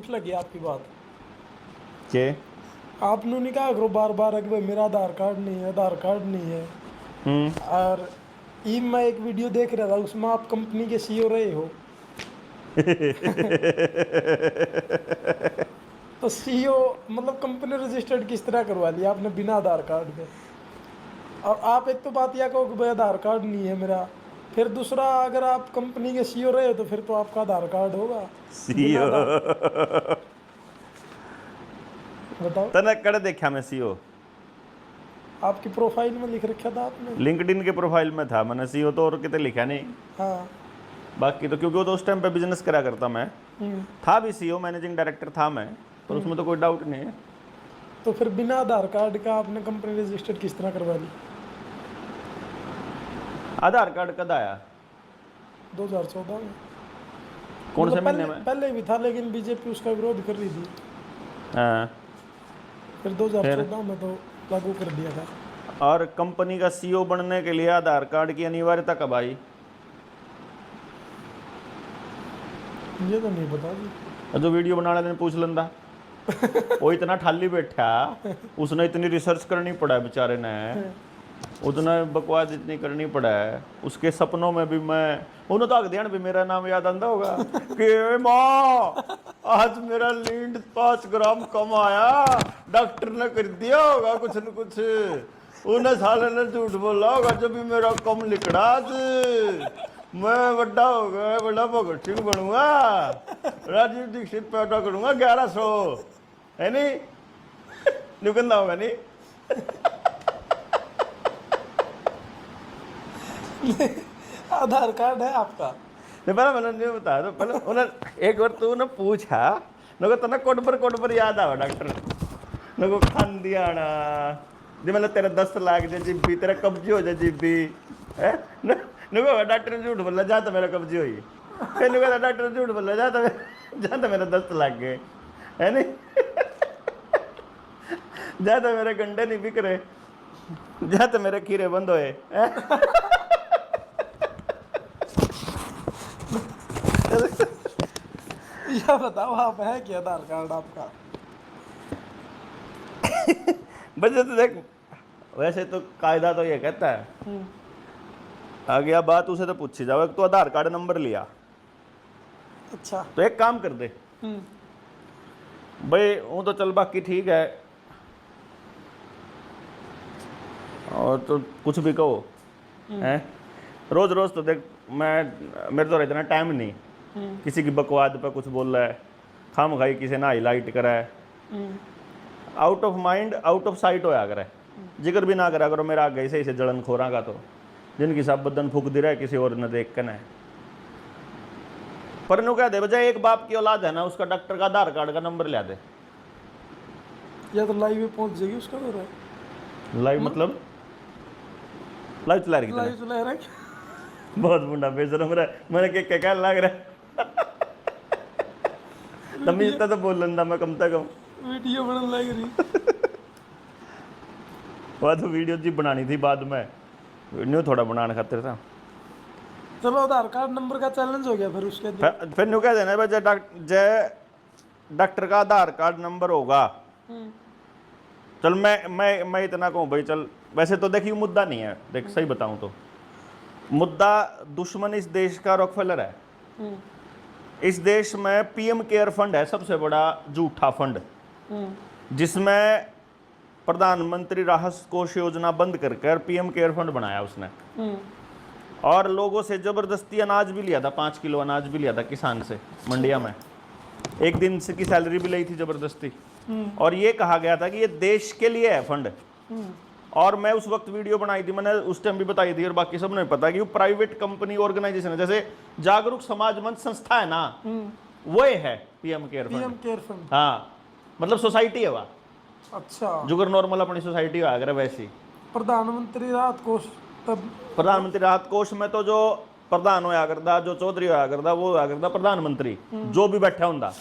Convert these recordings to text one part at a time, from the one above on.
झूठ लगी आपकी बात के आपने नहीं कहा करो बार बार कि भाई मेरा आधार कार्ड नहीं है, आधार कार्ड नहीं है। और ये मैं एक वीडियो देख रहा था, उसमें आप कंपनी के सीईओ रहे हो। तो सीईओ मतलब कंपनी रजिस्टर्ड किस तरह करवा लिया आपने बिना आधार कार्ड के? और आप एक तो बात यह कहो कि भाई आधार कार्ड नहीं है मेरा, फिर दूसरा अगर आप कंपनी के सीईओ रहे हो तो फिर तो आपका आधार कार्ड होगा। सीईओ बताओ, तने कड़े देखा मैं सीईओ आपकी प्रोफाइल में लिख रखा था आपने। लिंक्डइन के प्रोफाइल में था, मैंने सीईओ तो और कितने लिखा नहीं। हाँ। बाकी तो क्योंकि वो तो उस टाइम पे बिजनेस करा करता मैं, था भी सीईओ मैनेजिंग डायरेक्टर था मैं, पर उसमें तो कोई डाउट नहीं है। तो फिर बिना आधार कार्ड का आपने कंपनी रजिस्टर्ड किस तरह करवा ली? आधार कार्ड कद आया? 2014 में। कौन से मतलब महीने में? पहले भी था लेकिन बीजेपी उसका विरोध कर रही थी, हाँ। फिर 2014 में तो लागू कर दिया था। और कंपनी का सीईओ बनने के लिए आधार कार्ड की अनिवार्यता कब आई? ये तो नहीं पता जी। जो वीडियो बनाने ने पूछ लेंदा। वो इतना ठाली बैठा, उसने इतनी रिसर्च करनी पड़ा है बेचारे ने, उतना बकवास इतनी करनी पड़ा है। उसके सपनों में भी मैं उन्होंने तो ध्यान भी मेरा नाम याद आंदा होगा कि माँ आज मेरा लीड 5 ग्राम कम आया, डॉक्टर ने कर दिया होगा कुछ न कुछ, उन्हें साले ने झूठ बोला होगा जब भी मेरा कम लिखड़ा आज मैं बड़ा हो गया, बड़ा भगत सिंह बनूंगा, राजीव दीक्षित पैदा करूंगा 1100, है नहीं? निकलना होगा नहीं? आधार कार्ड है आपका? नहीं पहले मैंने नहीं बताया, तो पहले उन्हें एक बार तू ने पूछा नको तना कोड पर याद आवा डॉक्टर नको खान दिया ना जी, मतलब तेरा 10 लाख जे जीबी तेरा कब्जी हो जाए जीबी है नको डॉक्टर ने झूठ बोला जा तो मेरा कब्जी हुई, फिर नको डॉक्टर ने झूठ बोला जा तो मेरा 10 लाख गए, है नहीं? जा तो मेरे गंडे नहीं बिक रहे, जा तो मेरे खीरे बंद होए। या बताओ आप है क्या आधार कार्ड आपका? बच्चे तो देख, वैसे तो कायदा तो ये कहता है, आगे अब बात उसे तो पूछी जाओ, एक तो आधार कार्ड नंबर लिया, अच्छा तो एक काम कर दे भाई, वो तो चल बाकी ठीक है, और तो कुछ भी कहो हैं, रोज रोज तो देख मेरे तो इतना टाइम नहीं किसी की बकवाद पे कुछ बोल रहा है, खाम खाई किसी ना हाईलाइट करा है, out of mind out of site होया करे, जिक्र भी ना करा करो मेरा आगे से इसे जलन खोरा का, तो जिनकी सब बदन फूक दे रहा है किसी और ने देख कर, पर नु कह दे बजाय एक बाप की औलाद है ना, उसका डॉक्टर का आधार कार्ड का नंबर ले दे, या तो लाइव में पहुंच जाएगी उसका तो रहा। लाइव मतलब लाइव चला रही लाइव चला रहा है। बहुत बुढ़ा बेशरम रहा, मैंने क्या लग रहा है तमीज तो बोल लेंदा मैं कम से कम, वीडियो बनने लग रही। बाद वीडियो जी बनानी थी, बाद में वीडियो थोड़ा बनाने खातिर था। चलो आधार कार्ड नंबर का चैलेंज हो गया, फिर उसके बाद फिर न्यू कह देना भाई जय डॉक्टर का आधार कार्ड नंबर होगा, चल मैं इतना कहूँ भाई, चल वैसे तो देखिए मुद्दा नहीं है, देख सही बताऊं तो मुद्दा दुश्मन इस देश का रॉकफेलर है। इस देश में पीएम केयर फंड है सबसे बड़ा झूठा फंड, जिसमें प्रधानमंत्री राहत कोष योजना बंद कर पीएम केयर फंड बनाया उसने, और लोगों से जबरदस्ती अनाज भी लिया था, 5 किलो अनाज भी लिया था किसान से मंडिया में, एक दिन से की सैलरी भी ली थी जबरदस्ती, और ये कहा गया था कि ये देश के लिए है फंड। और मैं उस वक्त वीडियो बनाई थी, मैंने उस टाइम भी बताई थी और बाकी सबने पता कि वो प्राइवेट कंपनी ऑर्गेनाइजेशन है, जैसे जागरूक समाज मंच संस्था है ना, वो है PM care fund. PM care fund, हाँ मतलब सोसाइटी है वह, अच्छा जुगर नॉर्मल अपनी सोसाइटी अगर वैसी। प्रधानमंत्री राहत कोष, तब प्रधानमंत्री राहत कोष में तो जो प्रधान होया करता, जो चौधरी होया करता, वो होया करता प्रधानमंत्री, जो भी बैठा होंदा।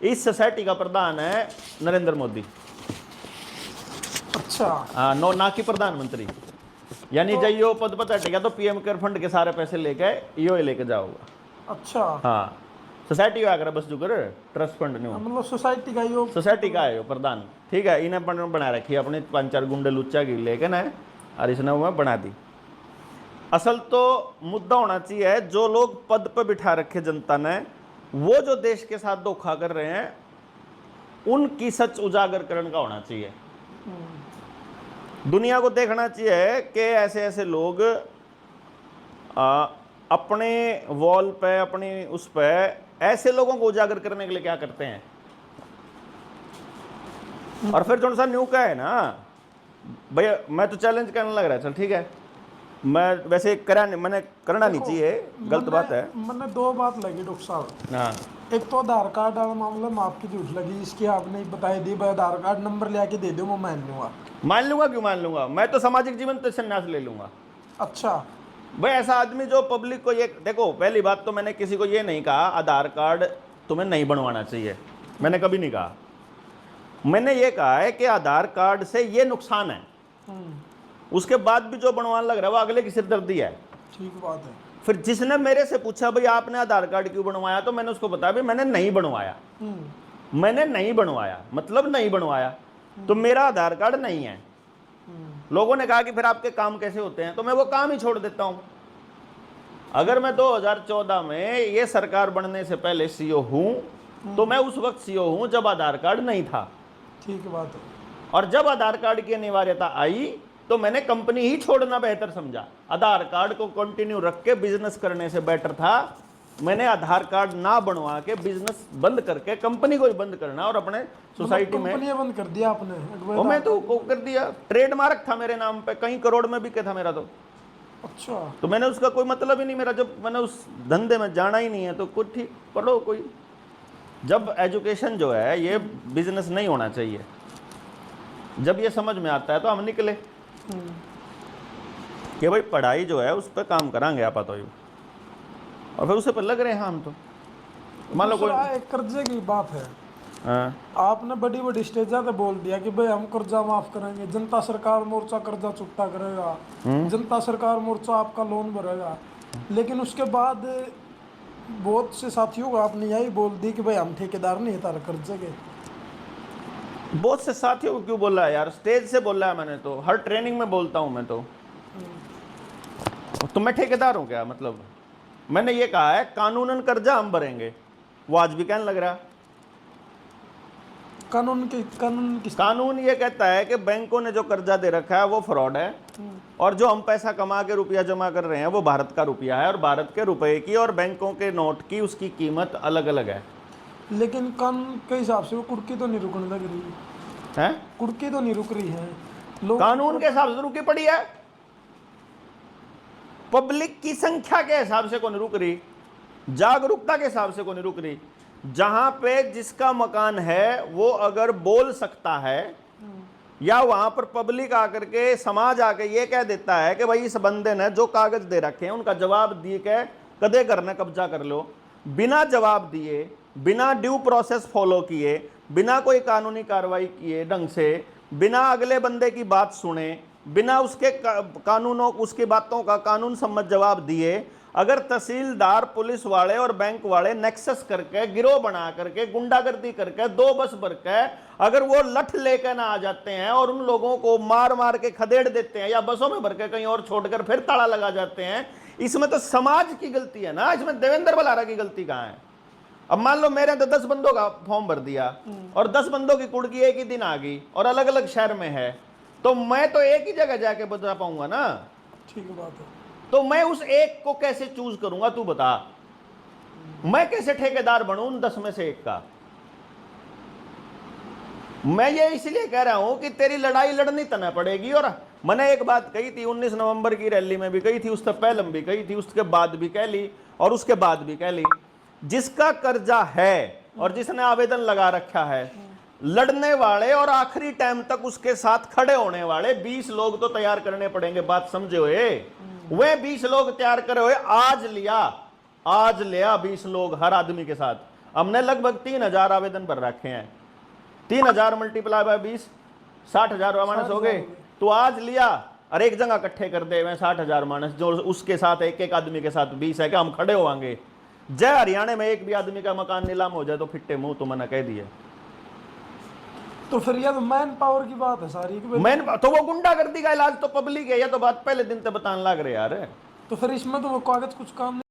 इस सोसाइटी का प्रधान है नरेंद्र मोदी, अच्छा हाँ ना कि प्रधानमंत्री, यानी जब यो पद पता टिका तो पीएम केयर फंड के सारे पैसे लेके यो लेके जाओगा। अच्छा हाँ सोसाइटी आकर बस जो कर ट्रस्ट फंड नहीं हो मतलब सोसाइटी का यो सोसाइटी का है यो प्रधान, ठीक है। इन्हें बना रखी है अपने 5-4 गुंडे लुच्चा की लेके ना, और इसने वो बना दी। असल तो मुद्दा होना चाहिए जो लोग पद पे बिठा रखे जनता ने, वो जो देश के साथ धोखा कर रहे हैं, उनकी सच उजागर करने का होना चाहिए। दुनिया को देखना चाहिए कि ऐसे ऐसे लोग अपने वॉल पे, अपनी उस पे ऐसे लोगों को उजागर करने के लिए क्या करते हैं। और फिर थोड़ा सा न्यू का है ना भैया, मैं तो चैलेंज करने लग रहा है, चल ठीक है, मैं वैसे मैंने करना नहीं चाहिए, गलत बात है। मैंने दो बात लगी डॉक्टर साहब। हाँ, एक तो आधार कार्ड वाला मामला में आपकी झूठ लगी, इसकी आपने बताई दी भाई आधार कार्ड नंबर ले आके दे दो, मैं मान लूंगा। मान लूंगा, क्यों मान लूंगा, मैं तो सामाजिक जीवन तो संन्यास ले लूंगा। अच्छा भाई ऐसा आदमी जो पब्लिक को ये देखो, पहली बात तो मैंने किसी को ये नहीं कहा आधार कार्ड तुम्हें नहीं बनवाना चाहिए, मैंने कभी नहीं कहा। मैंने ये कहा है कि आधार कार्ड से ये नुकसान है, उसके बाद भी जो बनवाने लग रहा है वो अगले की सिरदर्दी है। ठीक बात है। फिर जिसने मेरे से पूछा भाई आपने आधार कार्ड क्यों बनवाया, तो मैंने उसको बताया भाई मैंने नहीं बनवाया, मैंने नहीं बनवाया, मतलब नहीं बनवाया, तो मेरा आधार कार्ड नहीं है। लोगों ने कहा कि फिर आपके काम कैसे होते हैं, तो मैं वो काम ही छोड़ देता हूं। अगर मैं 2014 में ये सरकार बनने से पहले सीईओ हूं, तो मैं उस वक्त सीईओ हूं जब आधार कार्ड नहीं था। ठीक बात है। और जब आधार कार्ड की अनिवार्यता आई तो मैंने कंपनी ही छोड़ना बेहतर समझा। आधार कार्ड को कंटिन्यू रख के बिजनेस करने से बेटर था मैंने आधार कार्ड ना बनवा के बिजनेस बंद करके कंपनी को ही बंद करना और अपने सोसाइटी में कंपनी बंद कर दिया आपने। वो मैं तो को कर दिया, ट्रेडमार्क था मेरे नाम पे, कई करोड़ में बिके था मेरा तो। अच्छा, तो मैंने उसका कोई मतलब ही नहीं, मेरा जब मैंने उस धंधे में जाना ही नहीं है तो कुछ ठीक पढ़ो कोई। जब एजुकेशन जो है ये बिजनेस नहीं होना चाहिए, जब ये समझ में आता है तो हम निकले कि भाई पढ़ाई जो है उस पर काम करांगे आप तो, और फिर उसे पर लग रहे हैं हम तो। मान लो कोई एक कर्जे की बात है। हाँ, आपने बड़ी बड़ी स्टेजा पे बोल दिया कि भाई हम कर्जा माफ करेंगे, जनता सरकार मोर्चा कर्जा चुकता करेगा, जनता सरकार मोर्चा आपका लोन भरेगा, लेकिन उसके बाद बहुत से साथियों को आपने यही बोल दी कि भाई हम ठेकेदार नहीं है तारे कर्जे के। बहुत से साथियों को क्यों बोला है यार, स्टेज से बोला है मैंने, तो हर ट्रेनिंग में बोलता हूं मैं तो मैं ठेकेदार हूं क्या? मतलब मैंने ये कहा है कानूनन कर्जा हम भरेंगे, वो आज भी कहने लग रहा। कानून ये कहता है कि बैंकों ने जो कर्जा दे रखा है वो फ्रॉड है, और जो हम पैसा कमा के रुपया जमा कर रहे हैं वो भारत का रुपया है, और भारत के रुपए की और बैंकों के नोट की उसकी कीमत अलग अलग है। लेकिन कानून के हिसाब से वो कुर्की तो नहीं रुकने लग रही है, कुर्की तो नहीं रुक रही है। लोग कानून के हिसाब से रुकी पड़ी है, पब्लिक की संख्या के हिसाब से कौन रुक रही, जागरूकता के हिसाब से कौन रुक रही। जहां पे जिसका मकान है वो अगर बोल सकता है, या वहां पर पब्लिक आकर के समाज आके ये कह देता है कि भाई इस बंदे ने जो कागज दे रखे हैं उनका जवाब दिए के कदे करना कब्जा कर लो, बिना जवाब दिए, बिना ड्यू प्रोसेस फॉलो किए, बिना कोई कानूनी कार्रवाई किए ढंग से, बिना अगले बंदे की बात सुने, बिना उसके कानूनों उसकी बातों का कानून सम्मत जवाब दिए, अगर तहसीलदार, पुलिस वाले और बैंक वाले नेक्सस करके, गिरोह बना करके, गुंडागर्दी करके, 2 बस भर के अगर वो लठ लेकर ना आ जाते हैं और उन लोगों को मार मार के खदेड़ देते हैं, या बसों में भर के कहीं और छोड़कर फिर ताला लगा जाते हैं, इसमें तो समाज की गलती है ना, इसमें देवेंद्र बलारा की गलती कहां है? अब मान लो मेरे तो 10 बंदों का फॉर्म भर दिया और 10 बंदों की कुड़की एक ही दिन आ गई और अलग अलग शहर में है, तो मैं तो एक ही जगह जाके बता पाऊंगा ना। ठीक बात है। तो मैं उस एक को कैसे चूज करूंगा तू बता, मैं कैसे ठेकेदार बनूं उन 10 में से एक का? मैं ये इसलिए कह रहा हूं कि तेरी लड़ाई लड़नी तना पड़ेगी। और मैंने एक बात कही थी 19 नवंबर की रैली में भी कही थी, उससे पहले भी कही थी, उसके बाद भी कह ली और उसके बाद भी कह ली, जिसका कर्जा है और जिसने आवेदन लगा रखा है, लड़ने वाले और आखिरी टाइम तक उसके साथ खड़े होने वाले 20 लोग तो तैयार करने पड़ेंगे। बात समझे हुए? वे 20 लोग तैयार करे हुए आज लिया 20 लोग हर आदमी के साथ। हमने लगभग 3000 आवेदन भर रखे हैं, 3000 मल्टीप्लाई बाय 20 60,000 मानस हो गए। तो आज लिया और एक जगह इकट्ठे कर दे 60,000 मानस, जो उसके साथ एक एक आदमी के साथ 20 है कि हम खड़े होंगे। जय हरियाणा में एक भी आदमी का मकान नीलाम हो जाए तो फिट्टे मुंह तो मैंने कह दिया। तो फिर ये तो मैन पावर की बात है सारी कि भाई- मैंने तो वो गुंडागर्दी का इलाज तो पब्लिक है, या तो बात पहले दिन से बताने लग रहे यार। तो फिर इसमें तो वो कागज कुछ काम